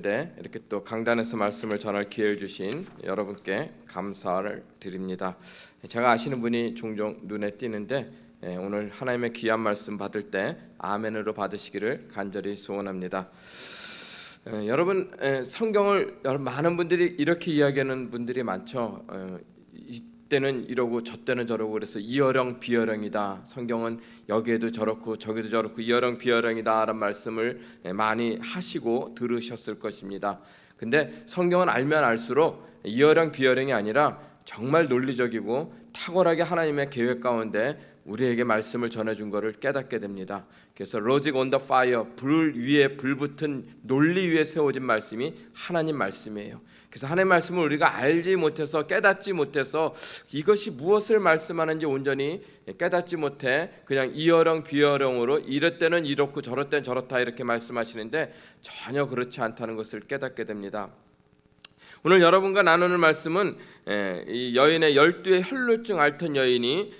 네, 이렇게 또 강단에서 말씀을 전할 기회를 주신 여러분께 감사를 드립니다. 제가 아시는 분이 종종 눈에 띄는데 오늘 하나님의 귀한 말씀 받을 때 아멘으로 받으시기를 간절히 소원합니다. 여러분, 성경을 많은 분들이 이렇게 이야기하는 분들이 많죠. 이때는 이러고 저때는 저러고, 그래서 이어령 비어령이다, 성경은 여기에도 저렇고 저기도 저렇고 이어령 비어령이다 라는 말씀을 많이 하시고 들으셨을 것입니다. 근데 성경은 알면 알수록 이어령 비어령이 아니라 정말 논리적이고 탁월하게 하나님의 계획 가운데 우리에게 말씀을 전해준 것을 깨닫게 됩니다. 그래서 로직 온 더 파이어, 불 위에 불붙은 논리 위에 세워진 말씀이 하나님 말씀이에요. 그래서 하나님의 말씀을 우리가 알지 못해서, 깨닫지 못해서 이것이 무엇을 말씀하는지 온전히 깨닫지 못해 그냥 이어령 비어령으로 이럴 때는 이렇고 저럴 때는 저렇다 이렇게 말씀하시는데 전혀 그렇지 않다는 것을 깨닫게 됩니다. 오늘 여러분과 나누는 말씀은 이 여인의 12의 혈루증 앓던 여인이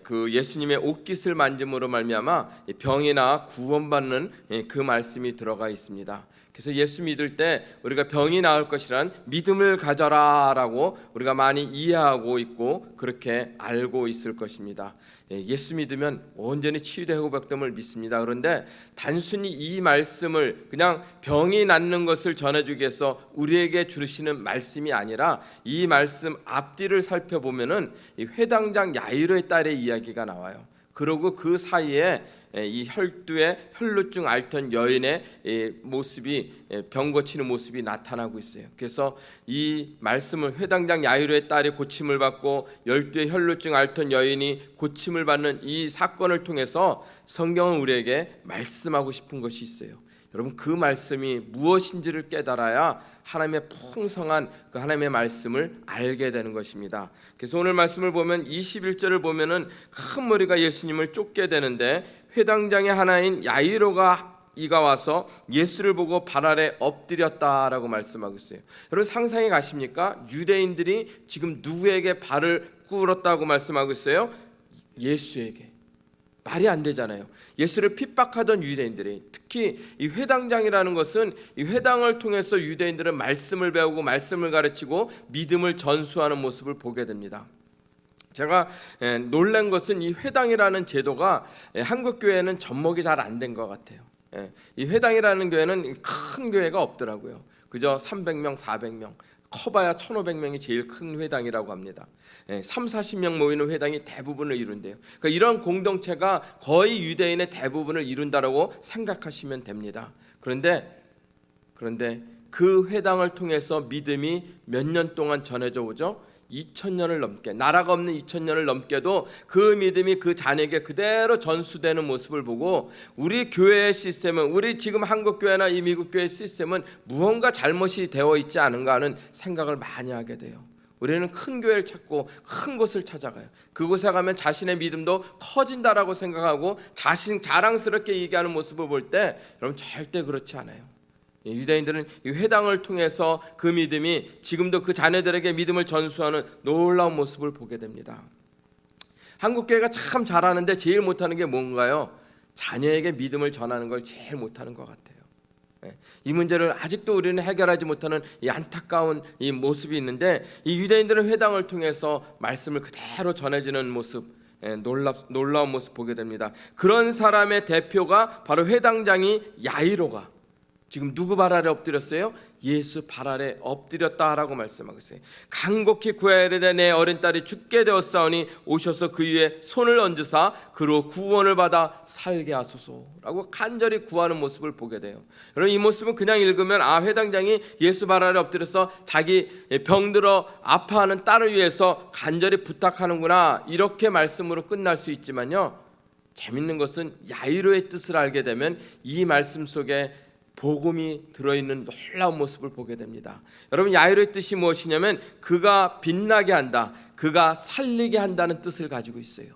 그 예수님의 옷깃을 만짐으로 말미암아 병이 나아 구원받는 그 말씀이 들어가 있습니다. 그래서 예수 믿을 때 우리가 병이 나을 것이란 믿음을 가져라라고 우리가 많이 이해하고 있고 그렇게 알고 있을 것입니다. 예수 믿으면 온전히 치유되고 회복됨을 믿습니다. 그런데 단순히 이 말씀을 그냥 병이 낫는 것을 전해주기 위해서 우리에게 주시는 말씀이 아니라 이 말씀 앞뒤를 살펴보면은 이 회당장 야이로의 딸의 이야기가 나와요. 그리고 그 사이에 이 혈두의 혈루증 앓던 여인의 모습이, 병 고치는 모습이 나타나고 있어요. 그래서 이 말씀을, 회당장 야이로의 딸이 고침을 받고 12의 혈루증 앓던 여인이 고침을 받는 이 사건을 통해서 성경은 우리에게 말씀하고 싶은 것이 있어요. 여러분, 그 말씀이 무엇인지를 깨달아야 하나님의 풍성한 그 하나님의 말씀을 알게 되는 것입니다. 그래서 오늘 말씀을 보면 21절을 보면은 큰 무리가 예수님을 쫓게 되는데 회당장의 하나인 야이로가 이가 와서 예수를 보고 발 아래 엎드렸다라고 말씀하고 있어요. 여러분, 상상해 가십니까? 유대인들이 지금 누구에게 발을 꿇었다고 말씀하고 있어요? 예수에게. 말이 안 되잖아요. 예수를 핍박하던 유대인들이, 특히 이 회당장이라는 것은 이 회당을 통해서 유대인들은 말씀을 배우고 말씀을 가르치고 믿음을 전수하는 모습을 보게 됩니다. 제가 놀란 것은 이 회당이라는 제도가 한국 교회는 접목이 잘 안 된 것 같아요. 이 회당이라는 교회는 큰 교회가 없더라고요. 그저 300명, 400명, 커봐야 1500명이 제일 큰 회당이라고 합니다. 3, 40명 모이는 회당이 대부분을 이룬대요. 그러니까 이런 공동체가 거의 유대인의 대부분을 이룬다라고 생각하시면 됩니다. 그런데 그 회당을 통해서 믿음이 몇 년 동안 전해져 오죠? 2000년을 넘게, 나라가 없는 2000년을 넘게도 그 믿음이 그 자녀에게 그대로 전수되는 모습을 보고 우리 교회의 시스템은, 우리 지금 한국교회나 이 미국교회의 시스템은 무언가 잘못이 되어 있지 않은가 하는 생각을 많이 하게 돼요. 우리는 큰 교회를 찾고 큰 곳을 찾아가요. 그곳에 가면 자신의 믿음도 커진다라고 생각하고 자랑스럽게 얘기하는 모습을 볼 때 여러분, 절대 그렇지 않아요. 유대인들은 이 회당을 통해서 그 믿음이 지금도 그 자녀들에게 믿음을 전수하는 놀라운 모습을 보게 됩니다. 한국교회가 참 잘하는데 제일 못하는 게 뭔가요? 자녀에게 믿음을 전하는 걸 제일 못하는 것 같아요. 이 문제를 아직도 우리는 해결하지 못하는 이 안타까운 이 모습이 있는데, 이 유대인들은 회당을 통해서 말씀을 그대로 전해지는 모습, 놀라운 모습 보게 됩니다. 그런 사람의 대표가 바로 회당장이 야이로가 지금 누구 발 아래 엎드렸어요? 예수 발 아래 엎드렸다라고 말씀하고 있어요. 간곡히 구하야 이르되 내 어린 딸이 죽게 되었사오니 오셔서 그 위에 손을 얹으사 그로 구원을 받아 살게 하소서라고 간절히 구하는 모습을 보게 돼요. 여러분, 이 모습은 그냥 읽으면 회당장이 예수 발 아래 엎드려서 자기 병들어 아파하는 딸을 위해서 간절히 부탁하는구나, 이렇게 말씀으로 끝날 수 있지만요, 재밌는 것은 야이로의 뜻을 알게 되면 이 말씀 속에 복음이 들어있는 놀라운 모습을 보게 됩니다. 여러분, 야이로의 뜻이 무엇이냐면 그가 빛나게 한다, 그가 살리게 한다는 뜻을 가지고 있어요.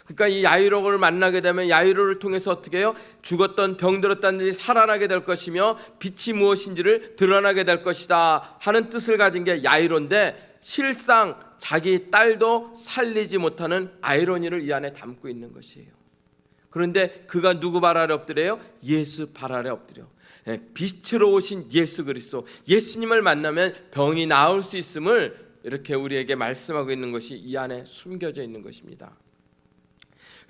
그러니까 이 야이로를 만나게 되면 야이로를 통해서 어떻게 해요? 죽었던, 병들었다는 일이 살아나게 될 것이며 빛이 무엇인지를 드러나게 될 것이다 하는 뜻을 가진 게 야이로인데, 실상 자기 딸도 살리지 못하는 아이러니를 이 안에 담고 있는 것이에요. 그런데 그가 누구 발 아래 엎드려요? 예수 발 아래 엎드려. 빛으로 오신 예수 그리스도, 예수님을 만나면 병이 나을 수 있음을 이렇게 우리에게 말씀하고 있는 것이 이 안에 숨겨져 있는 것입니다.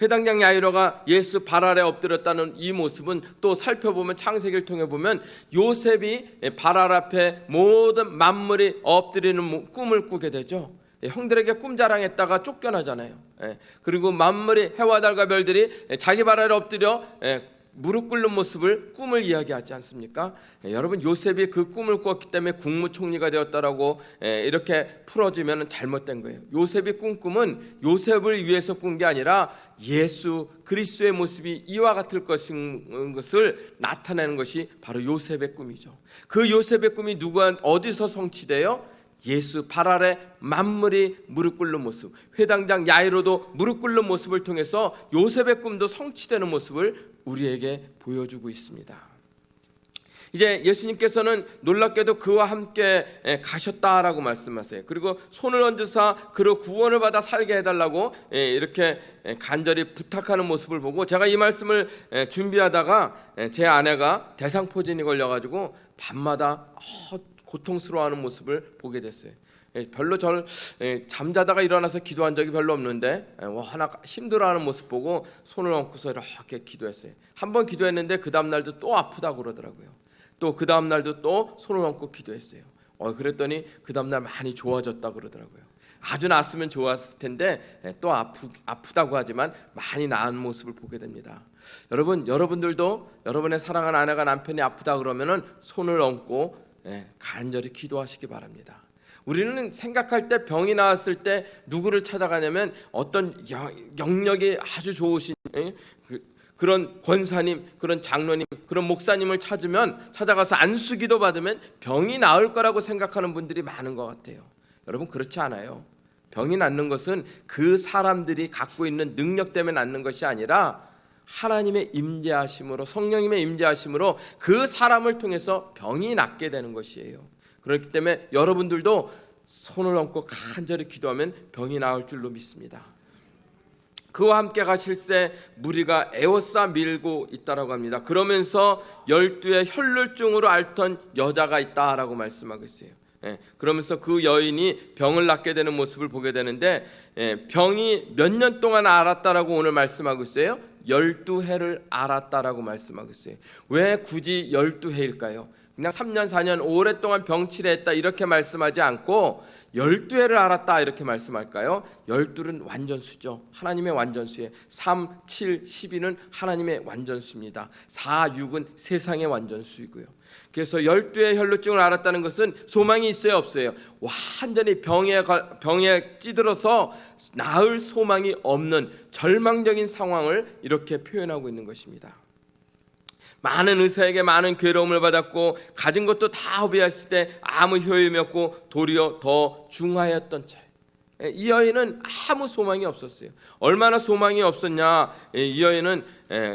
회당장 야이로가 예수 발 아래 엎드렸다는 이 모습은 또 살펴보면, 창세기를 통해 보면 요셉이 발 아래 앞에 모든 만물이 엎드리는 꿈을 꾸게 되죠. 형들에게 꿈 자랑했다가 쫓겨나잖아요. 그리고 만물이, 해와 달과 별들이 자기 발 아래 엎드려 무릎 꿇는 모습을, 꿈을 이야기하지 않습니까? 여러분, 요셉이 그 꿈을 꾸었기 때문에 국무총리가 되었다라고 이렇게 풀어지면 잘못된 거예요. 요셉이 꾼 꿈은 요셉을 위해서 꾼 게 아니라 예수 그리스도의 모습이 이와 같을 것을 나타내는 것이 바로 요셉의 꿈이죠. 그 요셉의 꿈이 어디서 성취돼요? 예수 발 아래 만물이 무릎 꿇는 모습, 회당장 야이로도 무릎 꿇는 모습을 통해서 요셉의 꿈도 성취되는 모습을 우리에게 보여주고 있습니다. 이제 예수님께서는 놀랍게도 그와 함께 가셨다라고 말씀하세요. 그리고 손을 얹으사 그로 구원을 받아 살게 해달라고 이렇게 간절히 부탁하는 모습을 보고, 제가 이 말씀을 준비하다가 제 아내가 대상포진이 걸려가지고 밤마다 고통스러워하는 모습을 보게 됐어요. 별로 저를 잠자다가 일어나서 기도한 적이 별로 없는데 하나 힘들어하는 모습 보고 손을 얹고서 이렇게 기도했어요. 한 번 기도했는데 그 다음 날도 또 아프다고 그러더라고요. 또 그 다음 날도 또 손을 얹고 기도했어요. 그랬더니 그 다음 날 많이 좋아졌다고 그러더라고요. 아주 나았으면 좋았을 텐데 또 아프다고 하지만 많이 나은 모습을 보게 됩니다. 여러분들도 여러분의 사랑하는 아내가, 남편이 아프다 그러면은 손을 얹고 간절히 기도하시기 바랍니다. 우리는 생각할 때, 병이 나았을 때 누구를 찾아가냐면 어떤 영력이 아주 좋으신 그런 권사님, 그런 장로님, 그런 목사님을 찾아가서 안수기도 받으면 병이 나을 거라고 생각하는 분들이 많은 것 같아요. 여러분, 그렇지 않아요. 병이 낫는 것은 그 사람들이 갖고 있는 능력 때문에 낫는 것이 아니라 하나님의 임재하심으로, 성령님의 임재하심으로 그 사람을 통해서 병이 낫게 되는 것이에요. 그렇기 때문에 여러분들도 손을 얹고 간절히 기도하면 병이 나을 줄로 믿습니다. 그와 함께 가실새 무리가 에워싸 밀고 있다라고 합니다. 그러면서 12의 혈루증으로 앓던 여자가 있다라고 말씀하고 있어요. 그러면서 그 여인이 병을 낫게 되는 모습을 보게 되는데, 병이 몇 년 동안 앓았다라고 오늘 말씀하고 있어요. 12해를 앓았다라고 말씀하고 있어요. 왜 굳이 12해일까요? 그냥 3년 4년 오랫동안 병치레 했다 이렇게 말씀하지 않고 12해를 앓았다 이렇게 말씀할까요? 12는 완전수죠. 하나님의 완전수예요. 3, 7, 12는 하나님의 완전수입니다. 4, 6은 세상의 완전수이고요. 그래서 12의 혈루증을 앓았다는 것은 소망이 있어요, 없어요? 완전히 병에 찌들어서 나을 소망이 없는 절망적인 상황을 이렇게 표현하고 있는 것입니다. 많은 의사에게 많은 괴로움을 받았고 가진 것도 다 허비했을 때 아무 효임이 없고 도리어 더 중하였던 채, 이 여인은 아무 소망이 없었어요. 얼마나 소망이 없었냐, 이 여인은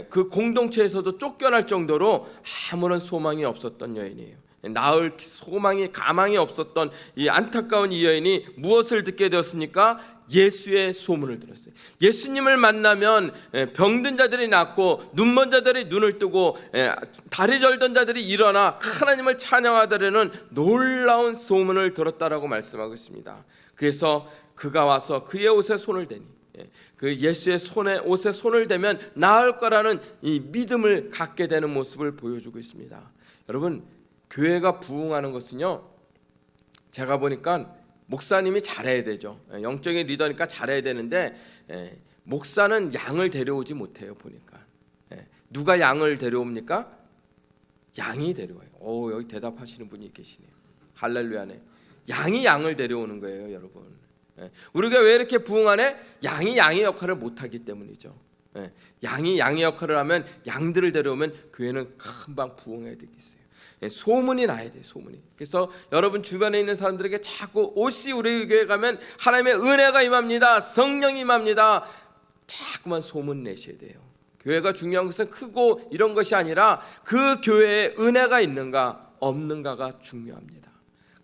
그 공동체에서도 쫓겨날 정도로 아무런 소망이 없었던 여인이에요. 나을 소망이, 가망이 없었던 이 안타까운 이 여인이 무엇을 듣게 되었습니까? 예수의 소문을 들었어요. 예수님을 만나면 병든 자들이 낫고 눈먼 자들이 눈을 뜨고 다리 절던 자들이 일어나 하나님을 찬양하다라는 놀라운 소문을 들었다라고 말씀하고 있습니다. 그래서 그가 와서 그의 옷에 손을 대니, 그 예수의 옷에 손을 대면 나을 거라는 이 믿음을 갖게 되는 모습을 보여주고 있습니다. 여러분, 교회가 부흥하는 것은요, 제가 보니까 목사님이 잘해야 되죠. 영적인 리더니까 잘해야 되는데 목사는 양을 데려오지 못해요. 보니까 누가 양을 데려옵니까? 양이 데려와요. 여기 대답하시는 분이 계시네요. 할렐루야네. 양이 양을 데려오는 거예요, 여러분. 우리가 왜 이렇게 부흥하네? 양이 양의 역할을 못하기 때문이죠. 양이 양의 역할을 하면, 양들을 데려오면 교회는 금방 부흥해야 되겠어요. 소문이 나야 돼요, 소문이. 그래서 여러분 주변에 있는 사람들에게 자꾸 옷이 우리 교회 가면 하나님의 은혜가 임합니다, 성령이 임합니다, 자꾸만 소문 내셔야 돼요. 교회가 중요한 것은 크고 이런 것이 아니라 그 교회에 은혜가 있는가 없는가가 중요합니다.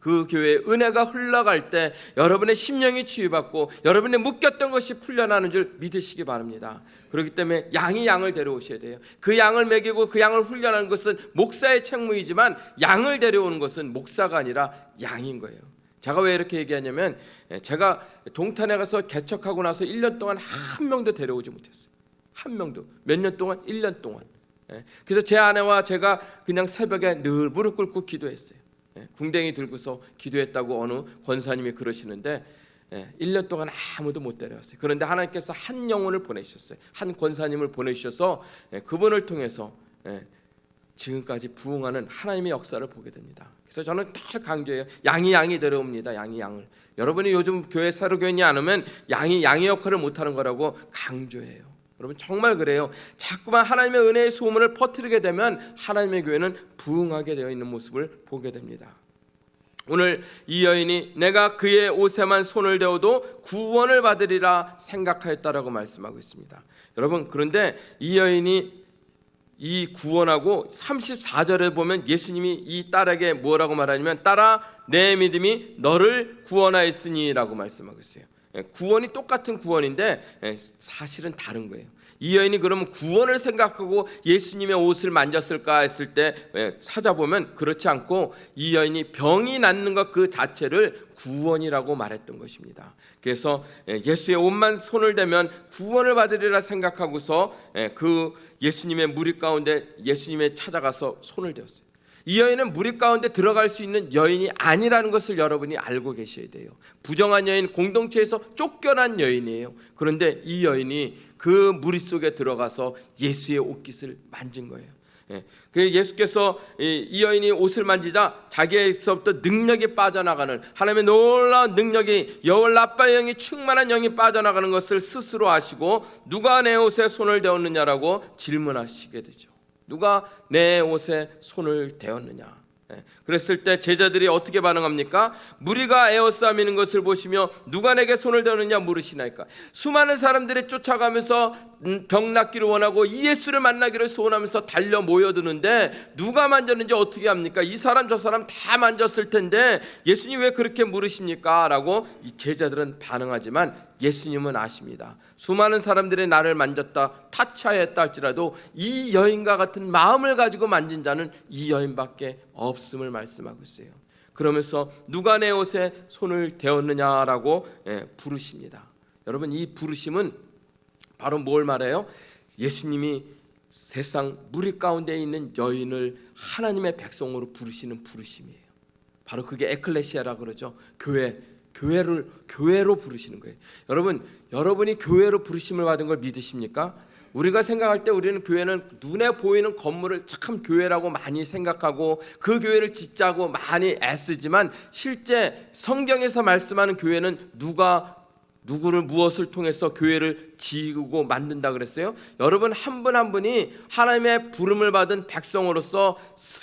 그 교회에 은혜가 흘러갈 때 여러분의 심령이 치유받고 여러분의 묶였던 것이 풀려나는 줄 믿으시기 바랍니다. 그렇기 때문에 양이 양을 데려오셔야 돼요. 그 양을 먹이고 그 양을 훈련하는 것은 목사의 책무이지만 양을 데려오는 것은 목사가 아니라 양인 거예요. 제가 왜 이렇게 얘기하냐면 제가 동탄에 가서 개척하고 나서 1년 동안 한 명도 데려오지 못했어요. 한 명도. 몇 년 동안? 1년 동안. 그래서 제 아내와 제가 그냥 새벽에 늘 무릎 꿇고 기도했어요. 궁뎅이 들고서 기도했다고 어느 권사님이 그러시는데 1년 동안 아무도 못 데려왔어요. 그런데 하나님께서 한 영혼을 보내주셨어요. 한 권사님을 보내주셔서 그분을 통해서 지금까지 부흥하는 하나님의 역사를 보게 됩니다. 그래서 저는 늘 강조해요. 양이 데려옵니다. 양이 양을. 여러분이 요즘 교회 새로 교인이 안 오면 양이 양의 역할을 못하는 거라고 강조해요. 여러분 정말 그래요. 자꾸만 하나님의 은혜의 소문을 퍼뜨리게 되면 하나님의 교회는 부흥하게 되어 있는 모습을 보게 됩니다. 오늘 이 여인이 내가 그의 옷에만 손을 대어도 구원을 받으리라 생각하였다라고 말씀하고 있습니다. 여러분 그런데 이 여인이 이 구원하고 34절에 보면 예수님이 이 딸에게 뭐라고 말하냐면 딸아 내 믿음이 너를 구원하였으니 라고 말씀하고 있어요. 구원이 똑같은 구원인데 사실은 다른 거예요. 이 여인이 그러면 구원을 생각하고 예수님의 옷을 만졌을까 했을 때 찾아보면 그렇지 않고 이 여인이 병이 낫는 것 그 자체를 구원이라고 말했던 것입니다. 그래서 예수의 옷만 손을 대면 구원을 받으리라 생각하고서 그 예수님의 무리 가운데 예수님의 찾아가서 손을 대었어요. 이 여인은 무리 가운데 들어갈 수 있는 여인이 아니라는 것을 여러분이 알고 계셔야 돼요. 부정한 여인, 공동체에서 쫓겨난 여인이에요. 그런데 이 여인이 그 무리 속에 들어가서 예수의 옷깃을 만진 거예요. 예수께서 이 여인이 옷을 만지자 자기에서부터 능력이 빠져나가는 하나님의 놀라운 능력이 여호와의 영이 충만한 영이 빠져나가는 것을 스스로 아시고 누가 내 옷에 손을 대었느냐라고 질문하시게 되죠. 누가 내 옷에 손을 대었느냐. 그랬을 때 제자들이 어떻게 반응합니까? 무리가 에워싸미는 것을 보시며 누가 내게 손을 대었느냐 물으시나이까. 수많은 사람들이 쫓아가면서 병 낫기를 원하고 이 예수를 만나기를 소원하면서 달려 모여드는데 누가 만졌는지 어떻게 합니까? 이 사람 저 사람 다 만졌을 텐데 예수님 왜 그렇게 물으십니까? 라고 이 제자들은 반응하지만 예수님은 아십니다. 수많은 사람들이 나를 만졌다 타치하였다 할지라도 이 여인과 같은 마음을 가지고 만진 자는 이 여인밖에 없음을 말씀하고 있어요. 그러면서 누가 내 옷에 손을 대었느냐라고 부르십니다. 여러분 이 부르심은 바로 뭘 말해요? 예수님이 세상 무리 가운데 있는 여인을 하나님의 백성으로 부르시는 부르심이에요. 바로 그게 에클레시아라 그러죠. 교회로 부르시는 거예요. 여러분이 교회로 부르심을 받은 걸 믿으십니까? 우리가 생각할 때 우리는 교회는 눈에 보이는 건물을 참 교회라고 많이 생각하고 그 교회를 짓자고 많이 애쓰지만 실제 성경에서 말씀하는 교회는 누구를 무엇을 통해서 교회를 지고 만든다 그랬어요? 여러분 한 분 한 분이 하나님의 부름을 받은 백성으로서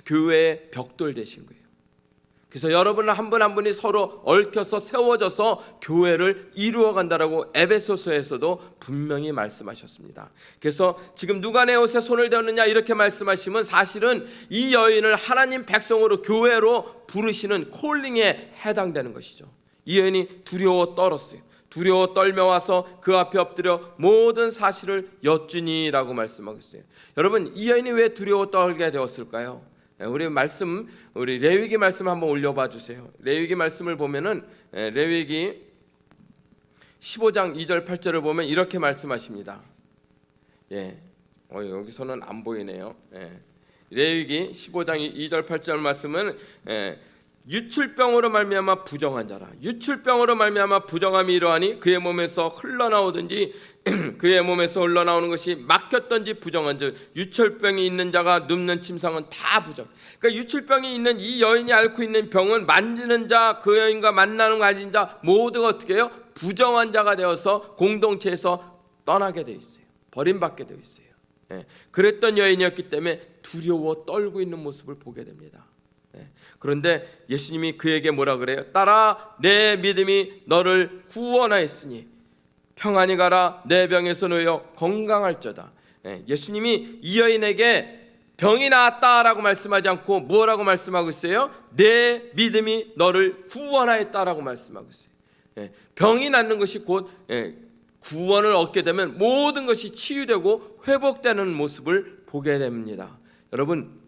교회의 벽돌 되신 거예요. 그래서 여러분 한 분 한 분이 서로 얽혀서 세워져서 교회를 이루어 간다라고 에베소서에서도 분명히 말씀하셨습니다. 그래서 지금 누가 내 옷에 손을 대었느냐 이렇게 말씀하시면 사실은 이 여인을 하나님 백성으로 교회로 부르시는 콜링에 해당되는 것이죠. 이 여인이 두려워 떨었어요. 두려워 떨며 와서 그 앞에 엎드려 모든 사실을 여쭈니라고 말씀하고 있어요. 여러분 이 여인이 왜 두려워 떨게 되었을까요? 우리 레위기 말씀 한번 올려봐 주세요. 레위기 말씀을 보면은 레위기 15장 2절 8절을 보면 이렇게 말씀하십니다. 여기서는 안 보이네요. 레위기 15장 2절 8절 말씀은 유출병으로 말미암아 부정한 자라. 유출병으로 말미암아 부정함이 이러하니 그의 몸에서 흘러나오든지 그의 몸에서 흘러나오는 것이 막혔던지 부정한즉 유출병이 있는 자가 눕는 침상은 다 부정. 그러니까 유출병이 있는 이 여인이 앓고 있는 병은 만지는 자, 그 여인과 만나는 가진 자 모두가 어떻게 해요? 부정한 자가 되어서 공동체에서 떠나게 되어 있어요. 버림받게 되어 있어요. 그랬던 여인이었기 때문에 두려워 떨고 있는 모습을 보게 됩니다. 그런데 예수님이 그에게 뭐라 그래요? 딸아 내 믿음이 너를 구원하였으니 평안히 가라 내 병에서 놓여 건강할저다. 예수님이 이 여인에게 병이 나았다라고 말씀하지 않고 뭐라고 말씀하고 있어요? 내 믿음이 너를 구원하였다라고 말씀하고 있어요. 병이 낫는 것이 곧 구원을 얻게 되면 모든 것이 치유되고 회복되는 모습을 보게 됩니다. 여러분,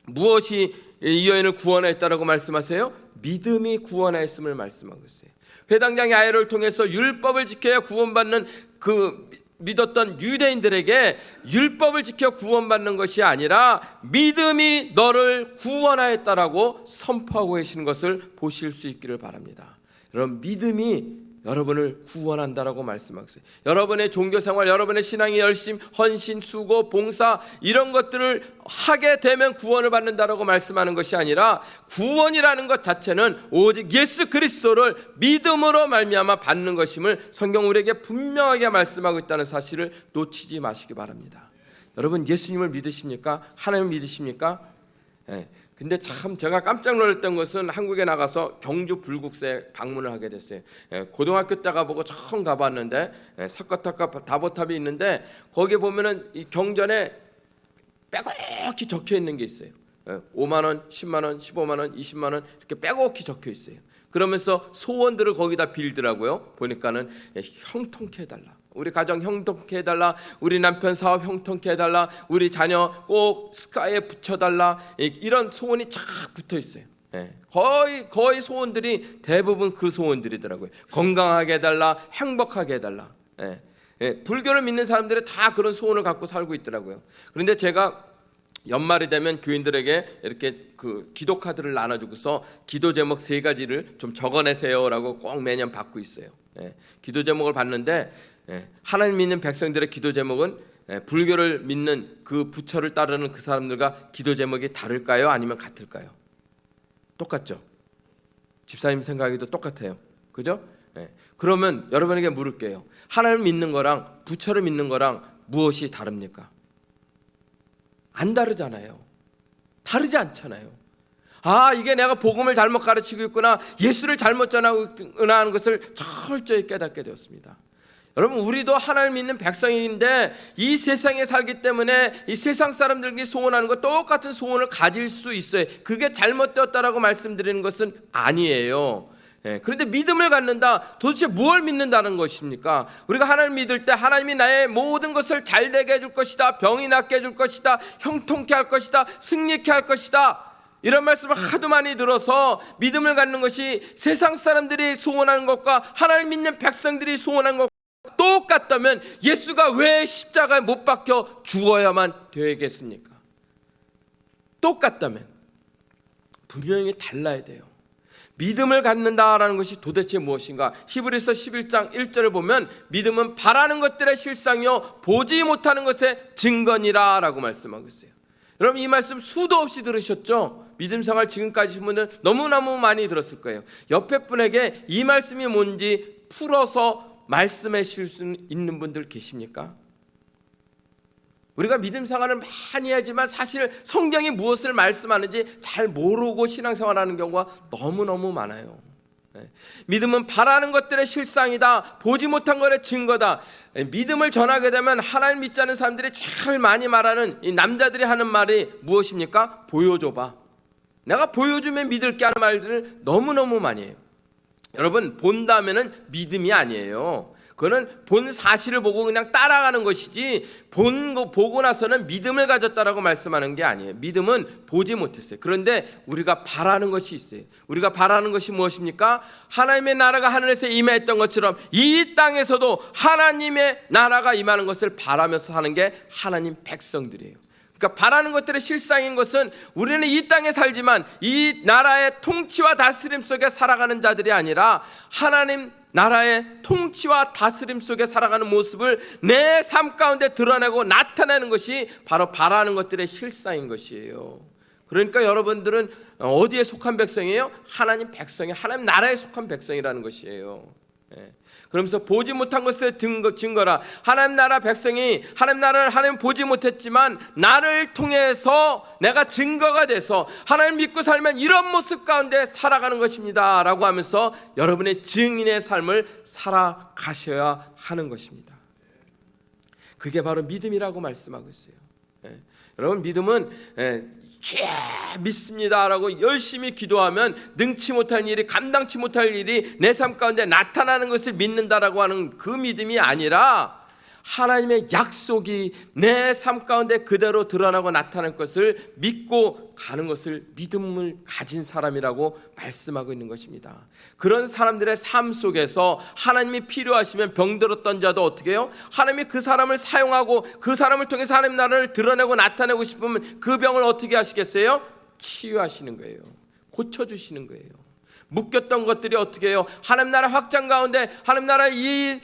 무엇이 이 여인을 구원하였다라고 말씀하세요? 믿음이 구원하였음을 말씀하고 있어요. 회당장의 아이를 통해서 율법을 지켜야 구원받는 그 믿었던 유대인들에게 율법을 지켜 구원받는 것이 아니라 믿음이 너를 구원하였다라고 선포하고 계시는 것을 보실 수 있기를 바랍니다. 여러분, 믿음이 여러분을 구원한다라고 말씀하고 있어요. 여러분의 종교생활, 여러분의 신앙의 열심, 헌신, 수고, 봉사 이런 것들을 하게 되면 구원을 받는다라고 말씀하는 것이 아니라 구원이라는 것 자체는 오직 예수 그리스도를 믿음으로 말미암아 받는 것임을 성경 우리에게 분명하게 말씀하고 있다는 사실을 놓치지 마시기 바랍니다. 여러분, 예수님을 믿으십니까? 하나님을 믿으십니까? 근데 참 제가 깜짝 놀랐던 것은 한국에 나가서 경주 불국사에 방문을 하게 됐어요. 고등학교 때 가보고 처음 가봤는데 사과탑과 다보탑이 있는데 거기에 보면은 이 경전에 빼곡히 적혀 있는 게 있어요. 5만 원, 10만 원, 15만 원, 20만 원 이렇게 빼곡히 적혀 있어요. 그러면서 소원들을 거기다 빌더라고요. 보니까는 형통케 해달라, 우리 가정 형통케 해달라, 우리 남편 사업 형통케 해달라, 우리 자녀 꼭 스카이에 붙여달라, 이런 소원이 쫙 붙어 있어요. 거의 소원들이 대부분 그 소원들이더라고요. 건강하게 해달라, 행복하게 해달라. 불교를 믿는 사람들이 다 그런 소원을 갖고 살고 있더라고요. 그런데 제가 연말이 되면 교인들에게 이렇게 그 기도 카드를 나눠주고서 기도 제목 3가지를 좀 적어내세요라고 꼭 매년 받고 있어요. 기도 제목을 받는데 하나님 믿는 백성들의 기도 제목은 불교를 믿는 그 부처를 따르는 그 사람들과 기도 제목이 다를까요? 아니면 같을까요? 똑같죠? 집사님 생각에도 똑같아요. 그죠? 그러면 여러분에게 물을게요. 하나님 믿는 거랑 부처를 믿는 거랑 무엇이 다릅니까? 안 다르잖아요. 다르지 않잖아요. 이게 내가 복음을 잘못 가르치고 있구나, 예수를 잘못 전하구나 하는 것을 철저히 깨닫게 되었습니다. 여러분, 우리도 하나님 믿는 백성인데 이 세상에 살기 때문에 이 세상 사람들이 소원하는 것 똑같은 소원을 가질 수 있어요. 그게 잘못되었다라고 말씀드리는 것은 아니에요. 그런데 믿음을 갖는다, 도대체 무엇을 믿는다는 것입니까? 우리가 하나님 믿을 때 하나님이 나의 모든 것을 잘되게 해줄 것이다, 병이 낫게 해줄 것이다, 형통케 할 것이다, 승리케 할 것이다, 이런 말씀을 하도 많이 들어서 믿음을 갖는 것이 세상 사람들이 소원하는 것과 하나님 믿는 백성들이 소원하는 것과 똑같다면 예수가 왜 십자가에 못 박혀 죽어야만 되겠습니까? 똑같다면 분명히 달라야 돼요. 믿음을 갖는다라는 것이 도대체 무엇인가? 히브리서 11장 1절을 보면 믿음은 바라는 것들의 실상이요 보지 못하는 것의 증거니라 라고 말씀하고 있어요. 여러분, 이 말씀 수도 없이 들으셨죠? 믿음 생활 지금까지 분들 너무너무 많이 들었을 거예요. 옆에 분에게 이 말씀이 뭔지 풀어서 말씀해 주실 수 있는 분들 계십니까? 우리가 믿음 생활을 많이 하지만 사실 성경이 무엇을 말씀하는지 잘 모르고 신앙생활하는 경우가 너무너무 많아요. 믿음은 바라는 것들의 실상이다, 보지 못한 것의 증거다. 믿음을 전하게 되면 하나님 믿지 않는 사람들이 제일 많이 말하는 이 남자들이 하는 말이 무엇입니까? 보여줘봐. 내가 보여주면 믿을게 하는 말들을 너무너무 많이 해요. 여러분, 본다면은 믿음이 아니에요. 그거는 본 사실을 보고 그냥 따라가는 것이지 본 거 보고 나서는 믿음을 가졌다라고 말씀하는 게 아니에요. 믿음은 보지 못했어요. 그런데 우리가 바라는 것이 있어요. 우리가 바라는 것이 무엇입니까? 하나님의 나라가 하늘에서 임했던 것처럼 이 땅에서도 하나님의 나라가 임하는 것을 바라면서 사는 게 하나님 백성들이에요. 그러니까 바라는 것들의 실상인 것은 우리는 이 땅에 살지만 이 나라의 통치와 다스림 속에 살아가는 자들이 아니라 하나님 나라의 통치와 다스림 속에 살아가는 모습을 내 삶 가운데 드러내고 나타내는 것이 바로 바라는 것들의 실상인 것이에요. 그러니까 여러분들은 어디에 속한 백성이에요? 하나님 백성이, 하나님 나라에 속한 백성이라는 것이에요. 그러면서 보지 못한 것의 증거라. 하나님 나라 백성이 하나님 나라를 하나님 보지 못했지만 나를 통해서 내가 증거가 돼서 하나님 믿고 살면 이런 모습 가운데 살아가는 것입니다 라고 하면서 여러분의 증인의 삶을 살아가셔야 하는 것입니다. 그게 바로 믿음이라고 말씀하고 있어요. 여러분 믿음은 믿습니다라고 열심히 기도하면 능치 못할 일이, 감당치 못할 일이 내 삶 가운데 나타나는 것을 믿는다라고 하는 그 믿음이 아니라 하나님의 약속이 내 삶 가운데 그대로 드러나고 나타날 것을 믿고 가는 것을 믿음을 가진 사람이라고 말씀하고 있는 것입니다. 그런 사람들의 삶 속에서 하나님이 필요하시면 병들었던 자도 어떻게 해요? 하나님이 그 사람을 사용하고 그 사람을 통해서 하나님 나라를 드러내고 나타내고 싶으면 그 병을 어떻게 하시겠어요? 치유하시는 거예요. 고쳐주시는 거예요. 묶였던 것들이 어떻게 해요? 하나님 나라 확장 가운데 하나님 나라 이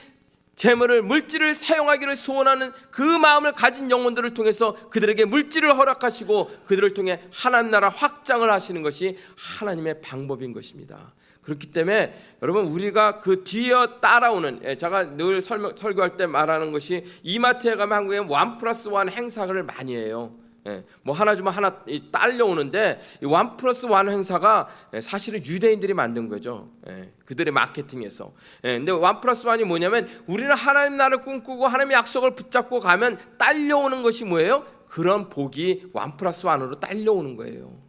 재물을, 물질을 사용하기를 소원하는 그 마음을 가진 영혼들을 통해서 그들에게 물질을 허락하시고 그들을 통해 하나님 나라 확장을 하시는 것이 하나님의 방법인 것입니다. 그렇기 때문에 여러분 우리가 그 뒤에 따라오는, 제가 늘 설교할 때 말하는 것이 이마트에 가면 한국에 1+1 행사를 많이 해요. 뭐 하나 주면 하나 딸려오는데 이 1+1 행사가 사실은 유대인들이 만든 거죠. 그들의 마케팅에서. 근데 1+1이 뭐냐면 우리는 하나님 나라를 꿈꾸고 하나님의 약속을 붙잡고 가면 딸려오는 것이 뭐예요? 그런 복이 1+1으로 딸려오는 거예요.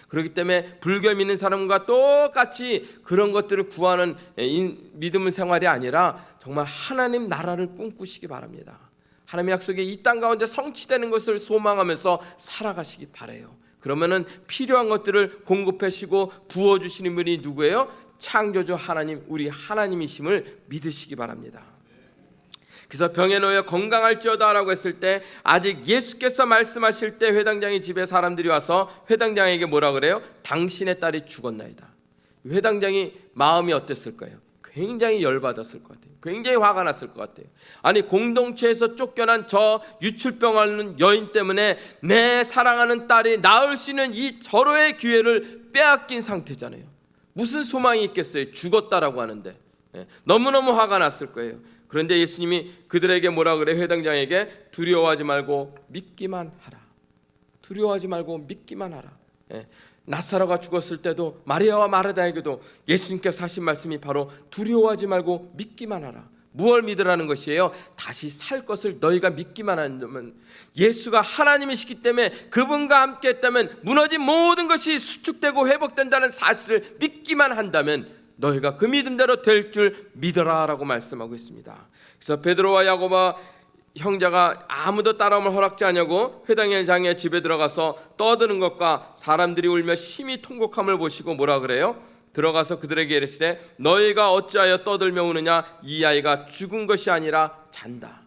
그렇기 때문에 불교 믿는 사람과 똑같이 그런 것들을 구하는 믿음 생활이 아니라 정말 하나님 나라를 꿈꾸시기 바랍니다. 하나님의 약속이 이 땅 가운데 성취되는 것을 소망하면서 살아가시기 바라요. 그러면은 필요한 것들을 공급하시고 부어주시는 분이 누구예요? 창조주 하나님, 우리 하나님이심을 믿으시기 바랍니다. 그래서 병에 놓여 건강할지어다 라고 했을 때 아직 예수께서 말씀하실 때 회당장의 집에 사람들이 와서 회당장에게 뭐라 그래요? 당신의 딸이 죽었나이다. 회당장이 마음이 어땠을 거예요? 굉장히 열받았을 것 같아요. 굉장히 화가 났을 것 같아요. 아니 공동체에서 쫓겨난 저 유출병 앓는 여인 때문에 내 사랑하는 딸이 나을 수 있는 이 절호의 기회를 빼앗긴 상태잖아요. 무슨 소망이 있겠어요? 죽었다라고 하는데. 너무너무 화가 났을 거예요. 그런데 예수님이 그들에게 뭐라 그래? 회당장에게 두려워하지 말고 믿기만 하라. 두려워하지 말고 믿기만 하라. 나사로가 죽었을 때도 마리아와 마르다에게도 예수님께서 하신 말씀이 바로 두려워하지 말고 믿기만 하라. 무엇을 믿으라는 것이에요? 다시 살 것을 너희가 믿기만 한다면, 예수가 하나님이시기 때문에 그분과 함께 했다면 무너진 모든 것이 수축되고 회복된다는 사실을 믿기만 한다면 너희가 그 믿음대로 될 줄 믿어라 라고 말씀하고 있습니다. 그래서 베드로와 야고보와 형제가 아무도 따라옴을 허락지 않냐고 회당장의 집에 들어가서 떠드는 것과 사람들이 울며 심히 통곡함을 보시고 뭐라 그래요? 들어가서 그들에게 이르시되 너희가 어찌하여 떠들며 우느냐? 이 아이가 죽은 것이 아니라 잔다.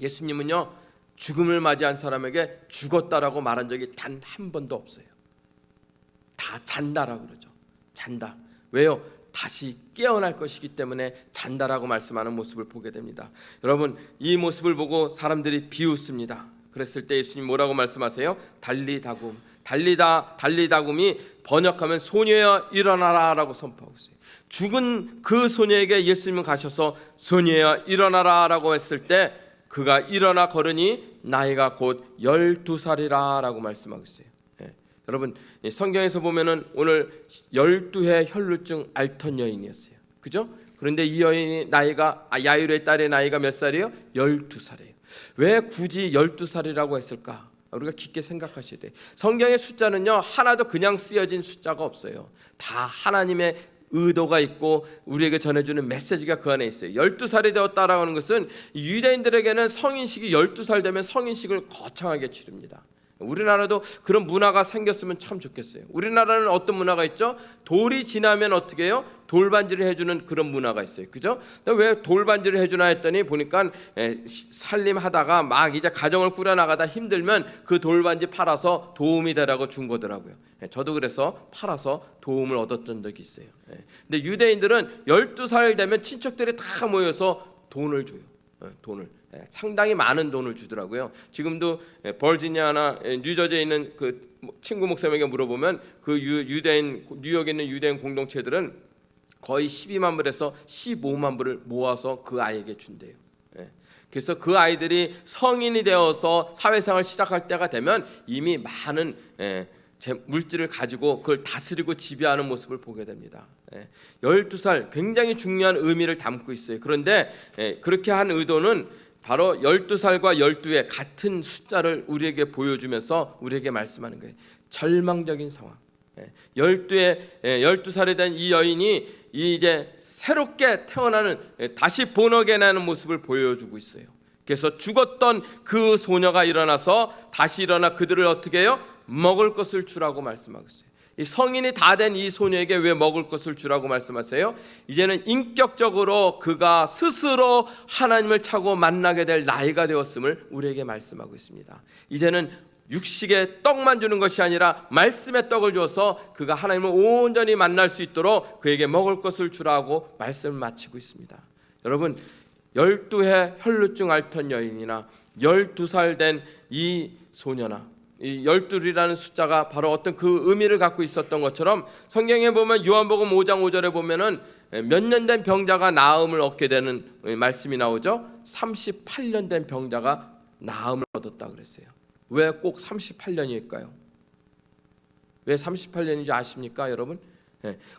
예수님은요 죽음을 맞이한 사람에게 죽었다라고 말한 적이 단 한 번도 없어요. 다 잔다라고 그러죠. 잔다. 왜요? 다시 깨어날 것이기 때문에 잔다라고 말씀하는 모습을 보게 됩니다. 여러분 이 모습을 보고 사람들이 비웃습니다. 그랬을 때 예수님 뭐라고 말씀하세요? 달리다굼. 달리다굼이 번역하면 소녀여 일어나라 라고 선포하고 있어요. 죽은 그 소녀에게 예수님은 가셔서 소녀여 일어나라 라고 했을 때 그가 일어나 걸으니 나이가 곧 12살이라 라고 말씀하고 있어요. 여러분 성경에서 보면은 오늘 12해 혈루증 앓던 여인이었어요. 그죠? 그런데 이 여인이 나이가 야이로의 딸의 나이가 몇 살이에요? 12살이에요. 왜 굳이 12살이라고 했을까? 우리가 깊게 생각하셔야 돼요. 성경의 숫자는요 하나도 그냥 쓰여진 숫자가 없어요. 다 하나님의 의도가 있고 우리에게 전해주는 메시지가 그 안에 있어요. 12살이 되었다라고 하는 것은 유대인들에게는 성인식이 12살 되면 성인식을 거창하게 치릅니다. 우리나라도 그런 문화가 생겼으면 참 좋겠어요. 우리나라는 어떤 문화가 있죠? 돌이 지나면 어떻게 해요? 돌반지를 해주는 그런 문화가 있어요. 그죠? 왜 돌반지를 해주나 했더니 보니까 살림하다가 막 이제 가정을 꾸려나가다 힘들면 그 돌반지 팔아서 도움이 되라고 준 거더라고요. 저도 그래서 팔아서 도움을 얻었던 적이 있어요. 근데 유대인들은 12살 되면 친척들이 다 모여서 돈을 줘요. 돈을 상당히 많은 돈을 주더라고요. 지금도 버지니아나 뉴저지에 있는 그 친구 목사님에게 물어보면 그 유대인 뉴욕에 있는 유대인 공동체들은 거의 12만 불에서 15만 불을 모아서 그 아이에게 준대요. 그래서 그 아이들이 성인이 되어서 사회생활을 시작할 때가 되면 이미 많은 물질을 가지고 그걸 다스리고 지배하는 모습을 보게 됩니다. 12살 굉장히 중요한 의미를 담고 있어요. 그런데 그렇게 한 의도는 바로 12살과 12의 같은 숫자를 우리에게 보여주면서 우리에게 말씀하는 거예요. 절망적인 상황. 12살에 된 이 여인이 이제 새롭게 태어나는, 다시 본어게 나는 모습을 보여주고 있어요. 그래서 죽었던 그 소녀가 일어나서 다시 일어나 그들을 어떻게 해요? 먹을 것을 주라고 말씀하고 있어요. 이 성인이 다 된 이 소녀에게 왜 먹을 것을 주라고 말씀하세요? 이제는 인격적으로 그가 스스로 하나님을 찾고 만나게 될 나이가 되었음을 우리에게 말씀하고 있습니다. 이제는 육식의 떡만 주는 것이 아니라 말씀의 떡을 주어서 그가 하나님을 온전히 만날 수 있도록 그에게 먹을 것을 주라고 말씀을 마치고 있습니다. 여러분, 12해 혈루증 앓던 여인이나 12살 된 이 소녀나 이 12이라는 숫자가 바로 어떤 그 의미를 갖고 있었던 것처럼 성경에 보면 요한복음 5장 5절에 보면은 몇 년 된 병자가 나음을 얻게 되는 말씀이 나오죠. 38년 된 병자가 나음을 얻었다 그랬어요. 왜 꼭 38년일까요? 왜 38년인지 아십니까, 여러분?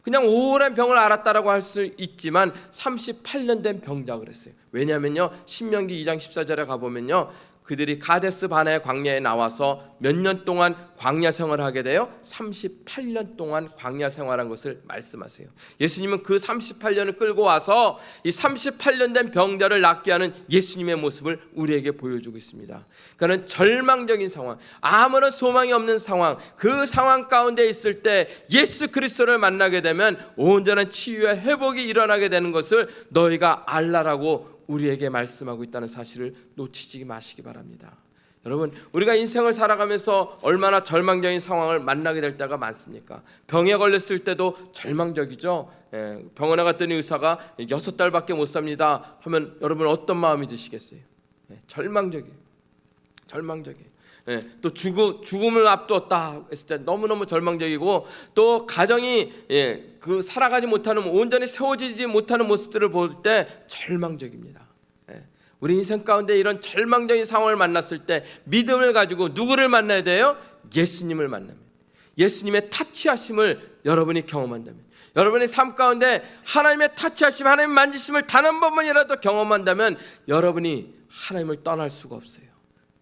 그냥 오랜 병을 앓았다라고 할 수 있지만 38년 된 병자 그랬어요. 왜냐하면요, 신명기 2장 14절에 가보면요, 그들이 가데스 바네 광야에 나와서 몇 년 동안 광야 생활을 하게 돼요? 38년 동안 광야 생활한 것을 말씀하세요. 예수님은 그 38년을 끌고 와서 이 38년 된 병자를 낫게 하는 예수님의 모습을 우리에게 보여주고 있습니다. 그는 절망적인 상황, 아무런 소망이 없는 상황, 그 상황 가운데 있을 때 예수 그리스도를 만나게 되면 온전한 치유와 회복이 일어나게 되는 것을 너희가 알라라고 우리에게 말씀하고 있다는 사실을 놓치지 마시기 바랍니다. 여러분, 우리가 인생을 살아가면서 얼마나 절망적인 상황을 만나게 될 때가 많습니까? 병에 걸렸을 때도 절망적이죠. 병원에 갔더니 의사가 6달밖에 못 삽니다 하면 여러분 어떤 마음이 드시겠어요? 절망적이에요. 또 죽음을 앞두었다 했을 때 너무너무 절망적이고, 또 가정이 그 살아가지 못하는, 온전히 세워지지 못하는 모습들을 볼 때 절망적입니다. 우리 인생 가운데 이런 절망적인 상황을 만났을 때 믿음을 가지고 누구를 만나야 돼요? 예수님을 만나면, 예수님의 타치하심을 여러분이 경험한다면, 여러분의 삶 가운데 하나님의 타치하심, 하나님의 만지심을 단 한 번만이라도 경험한다면 여러분이 하나님을 떠날 수가 없어요.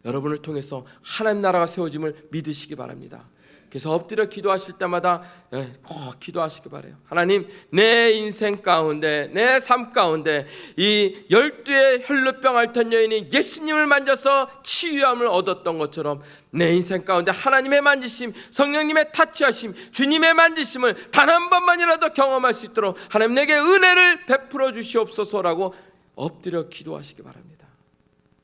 여러분을 통해서 하나님 나라가 세워짐을 믿으시기 바랍니다. 그래서 엎드려 기도하실 때마다 꼭 기도하시기 바라요. 하나님, 내 인생 가운데, 내 삶 가운데 이 12의 혈루병 앓던 여인이 예수님을 만져서 치유함을 얻었던 것처럼 내 인생 가운데 하나님의 만지심, 성령님의 타치하심, 주님의 만지심을 단 한 번만이라도 경험할 수 있도록 하나님 내게 은혜를 베풀어 주시옵소서라고 엎드려 기도하시기 바랍니다.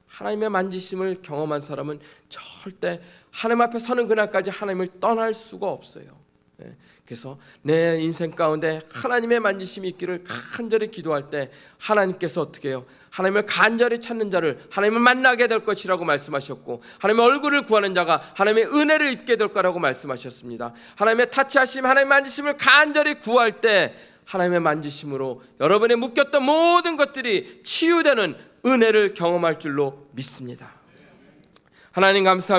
하나님의 만지심을 경험한 사람은 절대 하나님 앞에 서는 그날까지 하나님을 떠날 수가 없어요. 그래서 내 인생 가운데 하나님의 만지심이 있기를 간절히 기도할 때 하나님께서 어떻게 해요? 하나님을 간절히 찾는 자를 하나님을 만나게 될 것이라고 말씀하셨고, 하나님의 얼굴을 구하는 자가 하나님의 은혜를 입게 될 거라고 말씀하셨습니다. 하나님의 타치하심, 하나님의 만지심을 간절히 구할 때 하나님의 만지심으로 여러분의 묶였던 모든 것들이 치유되는 은혜를 경험할 줄로 믿습니다. 하나님 감사합니다.